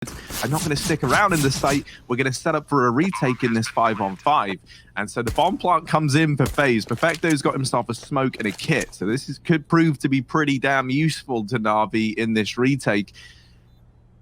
I'm not going to stick around in the site. We're going to set up for a retake in this 5-on-5. And so the bomb plant comes in for Faze. Perfecto's got himself a smoke and a kit. So this could prove to be pretty damn useful to Navi in this retake.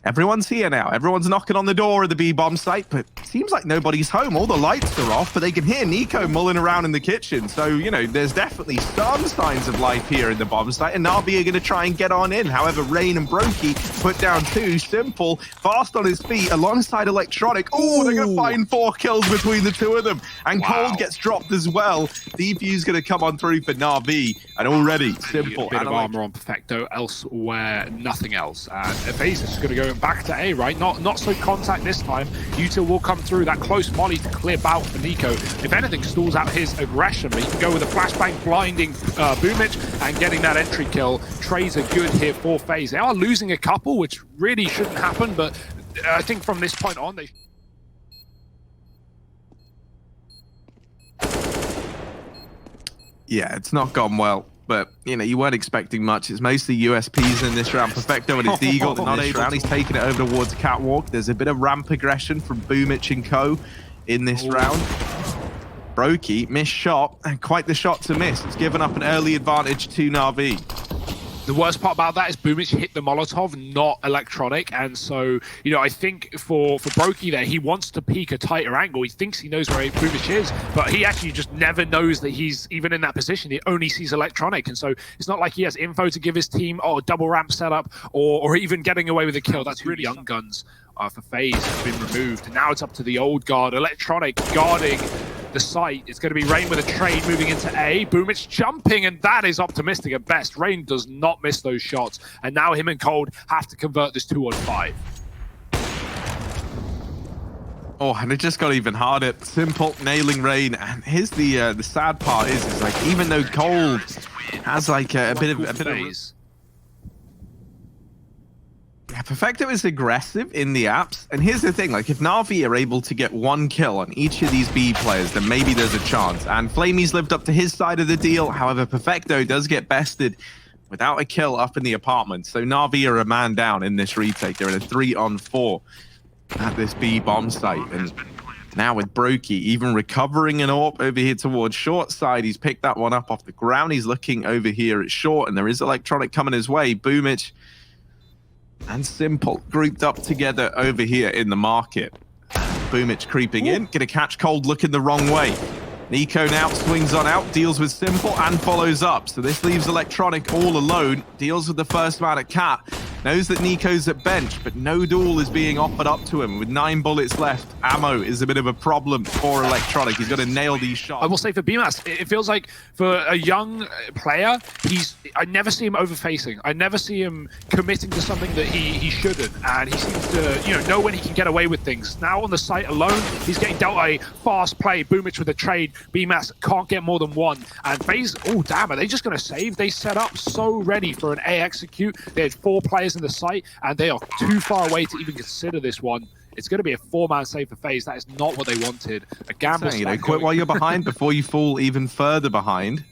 Everyone's here now. Everyone's knocking on the door of the B-bomb site, but it seems like nobody's home. All the lights are off, but they can hear Nico mulling around in the kitchen. So, you know, there's definitely some signs of life here in the bomb site, and Navi are going to try and get on in. However, Rain and Brokey put down two. Simple, fast on his feet, alongside Electronic. Oh, they're going to find 4 kills between the two of them. And Cold gets dropped as well. Defuse going to come on through for Navi, and already Simple. A bit of armor on Perfecto, elsewhere, nothing else. And Faze is going to go back to A, right? Not so contact this time. Util will come through. That close molly to clear bout for Nico. If anything, stalls out his aggression, but he can go with a flashbang, blinding Boomich and getting that entry kill. Trades are good here for Faze. They are losing a couple, which really shouldn't happen, but I think from this point on, they... Yeah, it's not gone well. But, you know, you weren't expecting much. It's mostly USPs in this round. Perfecto and his Deagle, they're not able to. He's taking it over towards Catwalk. There's a bit of ramp aggression from Boomich and co in this round. Brokey, missed shot, and quite the shot to miss. It's given up an early advantage to Navi. The worst part about that is Boomich hit the Molotov, not Electronic, and so, you know, I think for Brokey there, he wants to peek a tighter angle. He thinks he knows where Boomich is, but he actually just never knows that he's even in that position. He only sees Electronic, and so it's not like he has info to give his team, double ramp setup, or even getting away with a kill. That's really young guns for Faze have been removed. And now it's up to the old guard, Electronic guarding the site. It's going to be Rain with a trade moving into A. Boomich jumping, and that is optimistic at best. Rain does not miss those shots, and now him and Cold have to convert this 2-on-5. Oh, and it just got even harder. Simple nailing Rain, and here's the sad part is like, even though Cold has like a bit of yeah, Perfecto is aggressive in the apps, and here's the thing, like if Navi are able to get 1 kill on each of these B players, then maybe there's a chance. And Flamey's lived up to his side of the deal. However, Perfecto does get bested without a kill up in the apartment. So Navi are a man down in this retake. They're in a 3-on-4 at this B bomb site. And now with Brokey even recovering an AWP over here towards short side, he's picked that one up off the ground. He's looking over here at short, and there is Electronic coming his way. Boomich and Simple grouped up together over here in the market. Boomich creeping in, gonna catch Cold looking the wrong way. Nico now swings on out, deals with Simple and follows up. So this leaves Electronic all alone, deals with the first man at Cat. Knows that Nico's at bench, but no duel is being offered up to him. With 9 bullets left, ammo is a bit of a problem for Electronic. He's got to nail these shots. I will say for Bymas, it feels like for a young player, I never see him overfacing. I never see him committing to something that he shouldn't. And he seems to, know when he can get away with things. Now on the site alone, he's getting dealt a fast play. Boomich with a trade. Bymas can't get more than 1. And Faze, oh damn, are they just going to save? They set up so ready for an A execute. They had 4 players in the site, and they are too far away to even consider this one. It's going to be a 4-man save for Faze. That is not what they wanted. A gamble. So, quit while you're behind before you fall even further behind.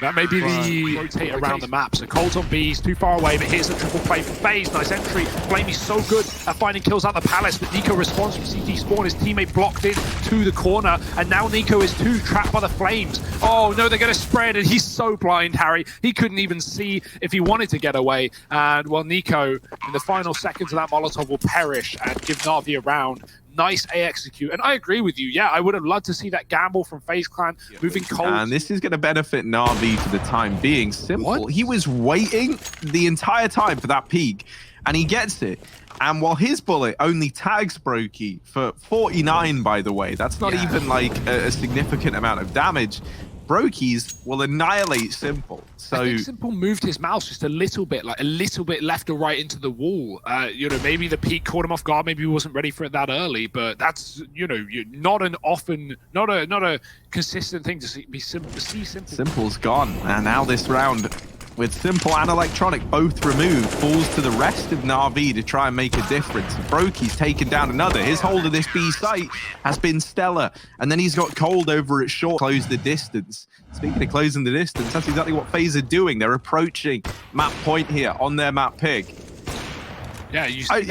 That may be the rotate around the map. So Cold's on B, he's too far away, but here's a triple play for Faze. Nice entry. Flamey's so good at finding kills out the palace, but Nico responds from CT spawn. His teammate blocked in to the corner, and now Nico is too trapped by the flames. Oh no, they're going to spread, and he's so blind, Harry. He couldn't even see if he wanted to get away. And well, Nico, in the final seconds of that Molotov, will perish and give Navi a round. Nice A execute, and I agree with you. Yeah, I would have loved to see that gamble from FaZe Clan moving Cold. And this is going to benefit Navi for the time being. Simple. He was waiting the entire time for that peak, and he gets it. And while his bullet only tags Brokey for 49, by the way, that's not even like a significant amount of damage. Brokey's will annihilate Simple. So I think Simple moved his mouse just a little bit left or right into the wall. Maybe the peak caught him off guard. Maybe he wasn't ready for it that early. But that's not a consistent thing to see Simple. Simple's gone, and now this round, with Simple and Electronic both removed, falls to the rest of Navi to try and make a difference. Brokey's taken down another. His hold of this B site has been stellar. And then he's got Cold over at short, close the distance. Speaking of closing the distance, that's exactly what FaZe are doing. They're approaching map point here on their map pick. Yeah, you see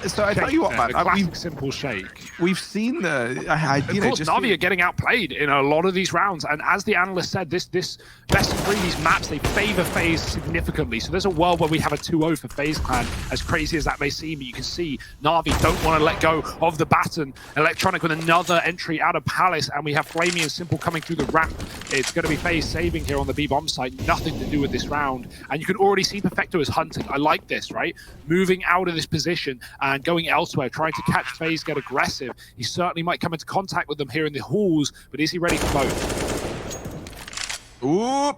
so I tell you what, man. The classic simple shake. We've seen the. Of course, Navi are getting outplayed in a lot of these rounds, and as the analyst said, this best of 3, these maps, they favor Faze significantly. So there's a world where we have a 2-0 for Faze Clan, as crazy as that may seem. But you can see Navi don't want to let go of the baton. Electronic with another entry out of Palace, and we have Flamey and Simple coming through the ramp. It's going to be Faze saving here on the B-bomb site. Nothing to do with this round, and you can already see Perfecto is hunting. I like this, right? Moving out of this position and going elsewhere, trying to catch Faze, get aggressive. He certainly might come into contact with them here in the halls, but is he ready for both? Ooh,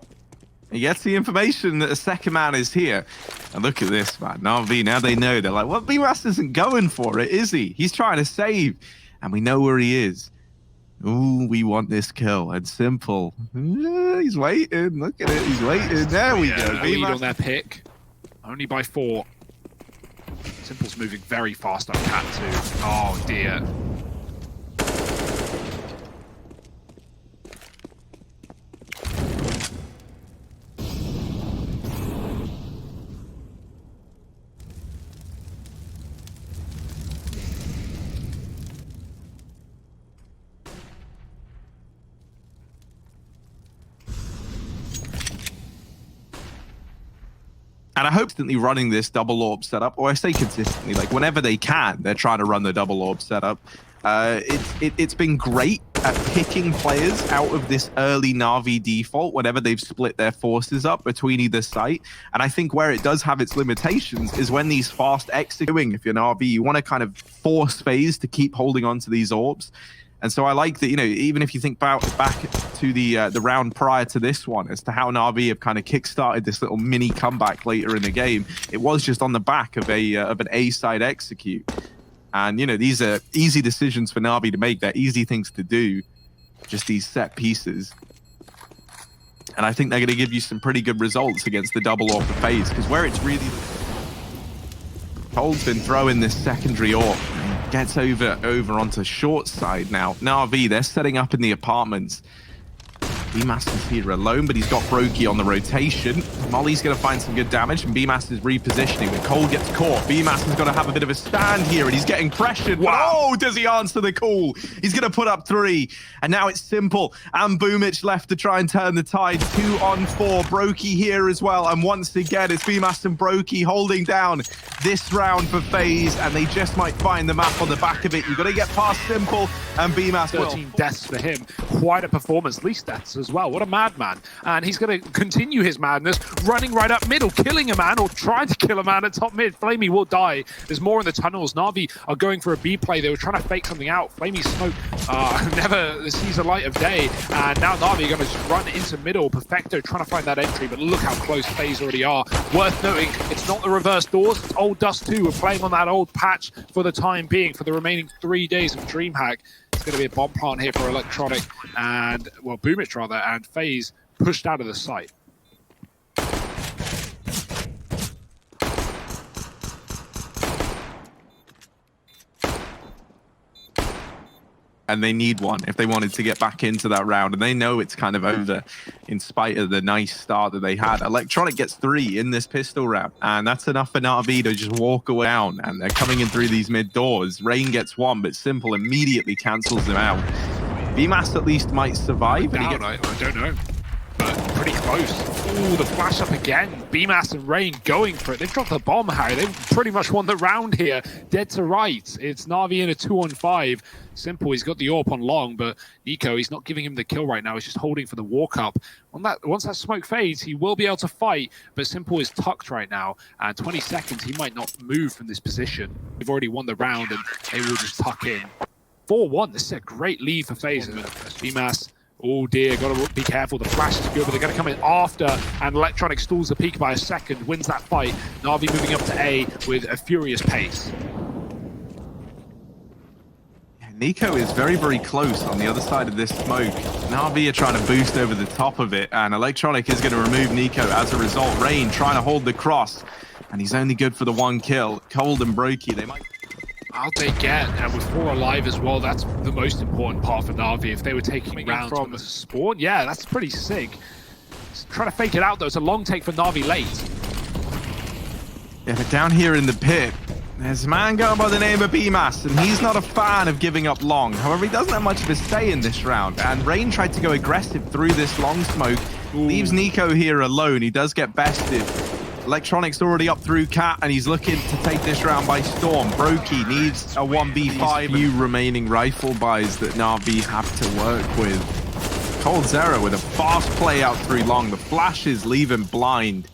he gets the information that the second man is here. And look at this, man. Navi, now they know. They're like, well, Bymas isn't going for it, is he? He's trying to save. And we know where he is. Ooh, we want this kill. And Simple. He's waiting. Look at it. He's waiting. There we go. Lead on their pick. Only by 4. Simple's moving very fast on Cat 2. Oh dear. And I hope constantly running this double orb setup, or I say consistently, like whenever they can, they're trying to run the double orb setup. It's been great at picking players out of this early Navi default whenever they've split their forces up between either site. And I think where it does have its limitations is when these fast executing, if you're Navi, you want to kind of force Faze to keep holding on to these orbs. And so I like that, you know, even if you think back to the round prior to this one, as to how Navi have kind of kickstarted this little mini comeback later in the game, it was just on the back of an A-side execute. And, you know, these are easy decisions for Navi to make. They're easy things to do, just these set pieces. And I think they're going to give you some pretty good results against the double orb for Faze, because where it's really... Cole's been throwing this secondary orb. Gets over onto short side now. Navi, they're setting up in the apartments. Bymas is here alone, but he's got Brokey on the rotation. Molly's going to find some good damage, and Bymas is repositioning. When Cole gets caught, Bymas has got to have a bit of a stand here, and he's getting pressured. Wow. Oh, does he answer the call? He's going to put up 3, and now it's Simple and Boomich left to try and turn the tide. 2 on 4. Brokey here as well, and once again, it's Bymas and Brokey holding down this round for Faze, and they just might find the map on the back of it. You've got to get past Simple and Bymas. 13 deaths for him. Quite a performance. Least deaths as well. What a madman. And he's going to continue his madness, running right up middle, killing a man, or trying to kill a man at top mid. Flamey will die. There's more in the tunnels. Navi are going for a B play. They were trying to fake something out. Flamey's smoke never sees the light of day. And now Navi are going to just run into middle. Perfecto trying to find that entry, but look how close Faze already are. Worth noting, it's not the reverse doors. It's old Dust 2. We're playing on that old patch for the time being, for the remaining 3 days of Dreamhack. It's going to be a bomb plant here for Electronic and, well, Boomich rather, and Faze pushed out of the site. And they need one if they wanted to get back into that round. And they know it's kind of over in spite of the nice start that they had. Electronic gets 3 in this pistol round. And that's enough for Navi to just walk away down. And they're coming in through these mid doors. Rain gets 1, but Simple immediately cancels them out. Bymas at least might survive. I don't know. But pretty close. Ooh, the flash up again. Bymas and Rain going for it. They've dropped the bomb, Harry. They've pretty much won the round here. Dead to right. It's Navi in a 2-on-5. Simple, he's got the AWP on long, but Nico, he's not giving him the kill right now. He's just holding for the walk up. Once that smoke fades, he will be able to fight, but Simple is tucked right now. And 20 seconds, he might not move from this position. They've already won the round, and they will just tuck in. 4-1. This is a great lead for Faze. Bymas. Oh dear, gotta be careful. The flash is good, but they're gonna come in after, and Electronic stalls the peak by a second, wins that fight. Navi moving up to A with a furious pace. Nico is very, very close on the other side of this smoke. Navi are trying to boost over the top of it, and Electronic is going to remove Nico as a result. Rain trying to hold the cross, and he's only good for the 1 kill. Cold and Brokey, they might... I'll take it, and with 4 alive as well, that's the most important part for Navi. If they were taking rounds from the spawn, yeah, that's pretty sick. Trying to fake it out though, it's a long take for Navi late. Yeah, but down here in the pit, There's a man going by the name of Bymas, and he's not a fan of giving up long. However, he doesn't have much of a say in this round, and Rain tried to go aggressive through this long smoke. Leaves Nico here alone. He does get bested. Electronic's already up through Cat, and he's looking to take this round by storm. Brokey needs a 1v5. Few remaining rifle buys that Navi have to work with. Cold Zero with a fast play out through long. The flashes leave him blind.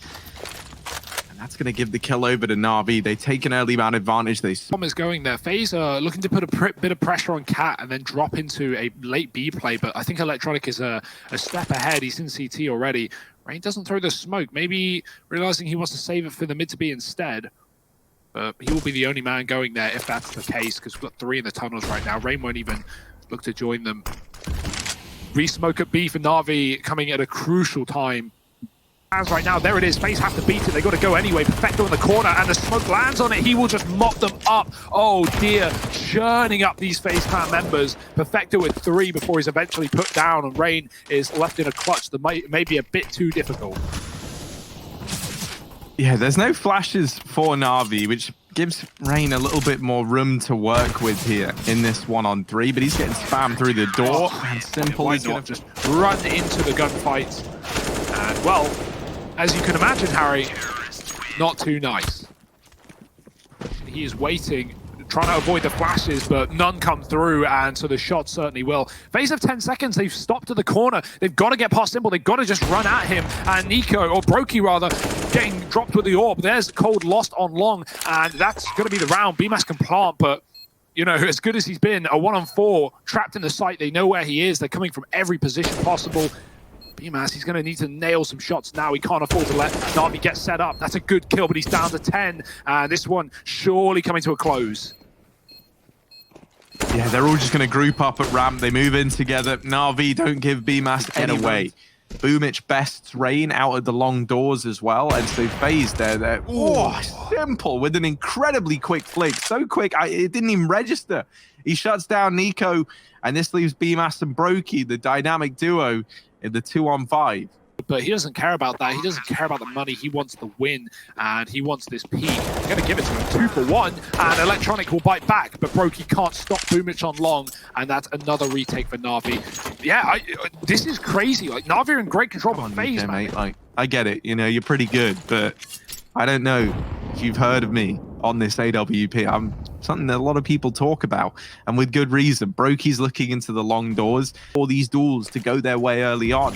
That's going to give the kill over to Navi. They take an early man advantage. Bomb is going there. Faze looking to put a bit of pressure on Cat and then drop into a late B play, but I think Electronic is a step ahead. He's in CT already. Rain doesn't throw the smoke, maybe realizing he wants to save it for the mid to B instead. But he will be the only man going there if that's the case, because we've got 3 in the tunnels right now. Rain won't even look to join them. Re-smoke at B for Navi coming at a crucial time. As right now, there it is. Faze have to beat it. They got to go anyway. Perfecto in the corner, and the smoke lands on it. He will just mop them up. Oh dear, churning up these Faze clan members. Perfecto with 3 before he's eventually put down, and Rain is left in a clutch that may be a bit too difficult. Yeah, there's no flashes for Navi, which gives Rain a little bit more room to work with here in this 1-on-3, but he's getting spammed through the door. And Simple is going to just run into the gunfight. And well, as you can imagine, Harry, not too nice. He is waiting, trying to avoid the flashes, but none come through, and so the shot certainly will. Faze have 10 seconds. They've stopped at the corner. They've got to get past Simple. They've got to just run at him. And Nico, or Brokey rather, getting dropped with the orb. There's Cold lost on long, and that's going to be the round. Bymas can plant, but you know, as good as he's been, a 1-on-4, trapped in the site. They know where he is. They're coming from every position possible. Bymas, he's going to need to nail some shots now. He can't afford to let Navi get set up. That's a good kill, but he's down to 10. And this one surely coming to a close. Yeah, they're all just going to group up at ramp. They move in together. Navi don't give Bymas any way. Boomich bests Rain out of the long doors as well. And so Faze there. Oh, Simple with an incredibly quick flick. So quick, it didn't even register. He shuts down Nico, and this leaves Bymas and Brokey, the dynamic duo, in the 2-on-5. But he doesn't care about that. He doesn't care about the money. He wants the win, and he wants this peak. I'm going to give it to him 2 for 1, and Electronic will bite back, but Brokey can't stop Boomich on long, and that's another retake for Navi. Yeah, this is crazy. Like, Navi are in great control, but Faze, mate. Like, I get it. You know, you're pretty good, but I don't know if you've heard of me on this AWP. I'm something that a lot of people talk about, and with good reason. Brokey's looking into the long doors for these duels to go their way early on.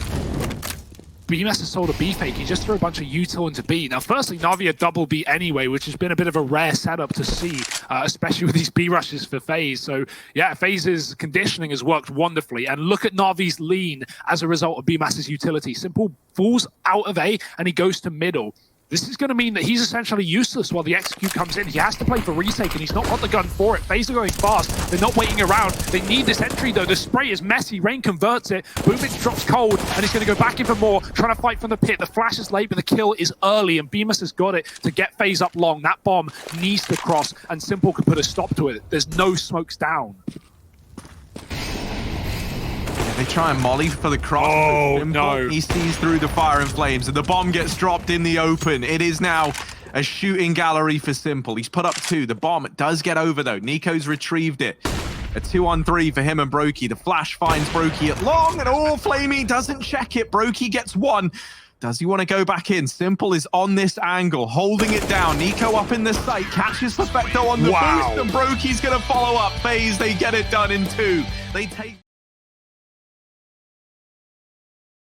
Bymas has sold a B fake. He just threw a bunch of util into B. Now, firstly, Navi are double B anyway, which has been a bit of a rare setup to see, especially with these B rushes for Faze. So, yeah, Faze's conditioning has worked wonderfully. And look at Navi's lean as a result of Bymas's utility. Simple falls out of A, and he goes to middle. This is going to mean that he's essentially useless while the execute comes in. He has to play for retake, and he's not got the gun for it. Faze are going fast. They're not waiting around. They need this entry, though. The spray is messy. Rain converts it. Boomich drops Cold, and he's going to go back in for more, trying to fight from the pit. The flash is late, but the kill is early, and Bymas has got it to get Faze up long. That bomb needs to cross, and Simple can put a stop to it. There's no smokes down. They try and molly for the cross. Oh, no. He sees through the fire and flames, and the bomb gets dropped in the open. It is now a shooting gallery for Simple. He's put up 2. The bomb does get over, though. Nico's retrieved it. A 2-on-3 for him and Brokey. The flash finds Brokey at long, and Flamey doesn't check it. Brokey gets 1. Does he want to go back in? Simple is on this angle, holding it down. Nico up in the sight, catches Perfecto on the boost, and Brokey's going to follow up. Faze, they get it done in 2. They take...